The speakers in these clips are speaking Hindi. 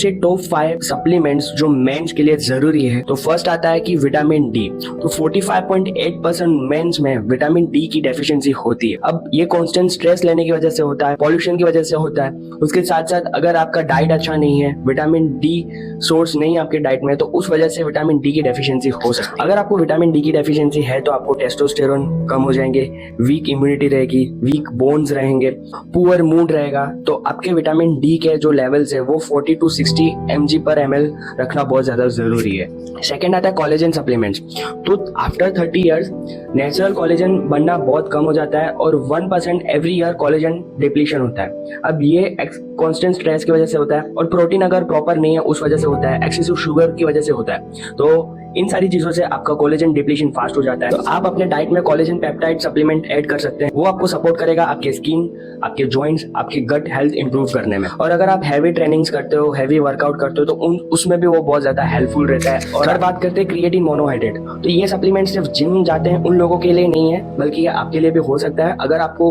से टॉप 5 सप्लीमेंट्स जो मेंस के लिए जरूरी है। तो फर्स्ट आता है कि विटामिन डी। तो 45.8% मेंस में विटामिन डी की डेफिशिएंसी होती है। अब ये कांस्टेंट स्ट्रेस लेने की वजह से होता है, पॉल्यूशन की वजह से होता है। उसके साथ साथ अगर आपका डाइट अच्छा नहीं है, विटामिन डी सोर्स नहीं है आपके डाइट में, तो उस वजह से विटामिन डी की डेफिशिएंसी हो सकती है। अगर आपको विटामिन डी की डेफिशिएंसी है तो आपको टेस्टोस्टेरोन कम हो जाएंगे, वीक इम्यूनिटी रहेगी, वीक बोन्स रहेंगे, पुअर मूड रहेगा। तो आपके विटामिन डी के जो लेवल्स है वो 40 to 60 mg पर ml रखना बहुत ज्यादा जरूरी है। सेकेंड आता है कॉलेजन सप्लीमेंट्स। तो आफ्टर 30 इयर्स नेचुरल कॉलेजन बनना बहुत कम हो जाता है और 1% एवरी ईयर कॉलेजन डिप्लीशन होता है। अब ये कांस्टेंट स्ट्रेस की वजह से होता है और प्रोटीन अगर प्रॉपर नहीं है उस वजह से होता है, एक्सेसिव शुगर की वजह से होता है। तो इन सारी चीजों से आपका कोलेजन डिप्लीशन फास्ट हो जाता है। तो आप अपने डाइट में कोलेजन पेप्टाइड सप्लीमेंट ऐड कर सकते हैं। वो आपको सपोर्ट करेगा आपके स्किन, आपके जॉइंट्स, आपकी गट हेल्थ इंप्रूव करने में। और अगर आप हैवी ट्रेनिंग्स करते हो, हैवी वर्कआउट करते हो तो उसमें भी वो बहुत ज्यादा हेल्पफुल रहता है। और अगर बात करते हैं क्रिएटिन मोनोहाइड्रेट, तो ये सप्लीमेंट सिर्फ जिम जाते हैं उन लोगों के लिए नहीं है, बल्कि ये आपके लिए भी हो सकता है। अगर आपको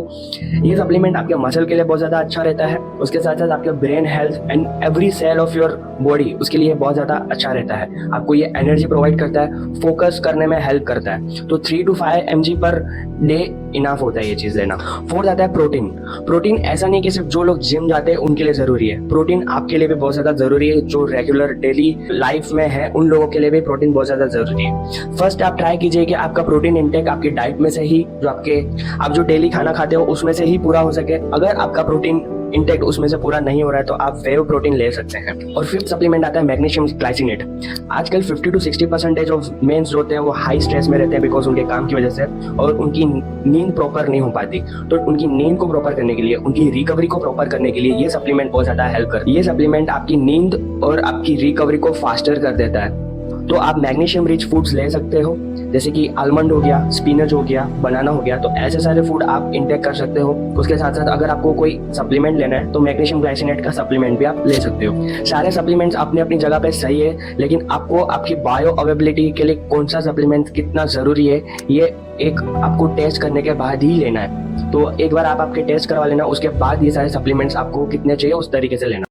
ये सप्लीमेंट आपके मसल के लिए बहुत ज्यादा अच्छा रहता है, उसके साथ साथ आपके brain health and every cell of your body उसके लिए बहुत ज्यादा अच्छा रहता है। आपको ये एनर्जी प्रोवाइड करता है, फोकस करने में हेल्प करता है। तो 3 to 5 mg per day enough होता है ये चीज लेना। फोर्थ आता है प्रोटीन। प्रोटीन ऐसा नहीं कि सिर्फ जो लोग जिम जाते हैं उनके लिए जरूरी है, प्रोटीन आपके लिए भी बहुत ज्यादा जरूरी है। जो रेगुलर डेली लाइफ में है उन लोगों के लिए भी प्रोटीन बहुत ज्यादा जरूरी है। फर्स्ट आप ट्राई कीजिए कि आपका प्रोटीन इंटेक आपकी डाइट में से ही, आप जो डेली खाना खाते हो उसमें से ही पूरा हो सके। अगर आपका प्रोटीन इंटेक्ट उसमें से पूरा नहीं हो रहा है तो आप वेव प्रोटीन ले सकते हैं। और फिफ्थ सप्लीमेंट आता है मैग्नीशियम ग्लाइसिनेट। आजकल 50 to 60% ऑफ मेंस जो होते हैं वो हाई स्ट्रेस में रहते हैं बिकॉज उनके काम की वजह से, और उनकी नींद प्रॉपर नहीं हो पाती। तो उनकी नींद को प्रॉपर करने के लिए, उनकी रिकवरी को प्रॉपर करने के लिए ये सप्लीमेंट बहुत ज्यादा हेल्प करता है। ये सप्लीमेंट आपकी नींद और आपकी रिकवरी को फास्टर कर देता है। तो आप मैग्नीशियम रिच फूड्स ले सकते हो, जैसे कि आलमंड हो गया, स्पिनच हो गया, बनाना हो गया। तो ऐसे सारे फूड आप इंटेक कर सकते हो। उसके साथ साथ अगर आपको कोई सप्लीमेंट लेना है तो मैग्नीशियम ग्लाइसिनेट का सप्लीमेंट भी आप ले सकते हो। सारे सप्लीमेंट्स अपनी अपनी जगह पे सही है, लेकिन आपको आपकी बायो अवेलेबिलिटी के लिए कौन सा सप्लीमेंट कितना जरूरी है ये एक आपको टेस्ट करने के बाद ही लेना है। तो एक बार आप आपके टेस्ट करवा लेना, उसके बाद ये सारे सप्लीमेंट्स आपको कितने चाहिए उस तरीके से लेना।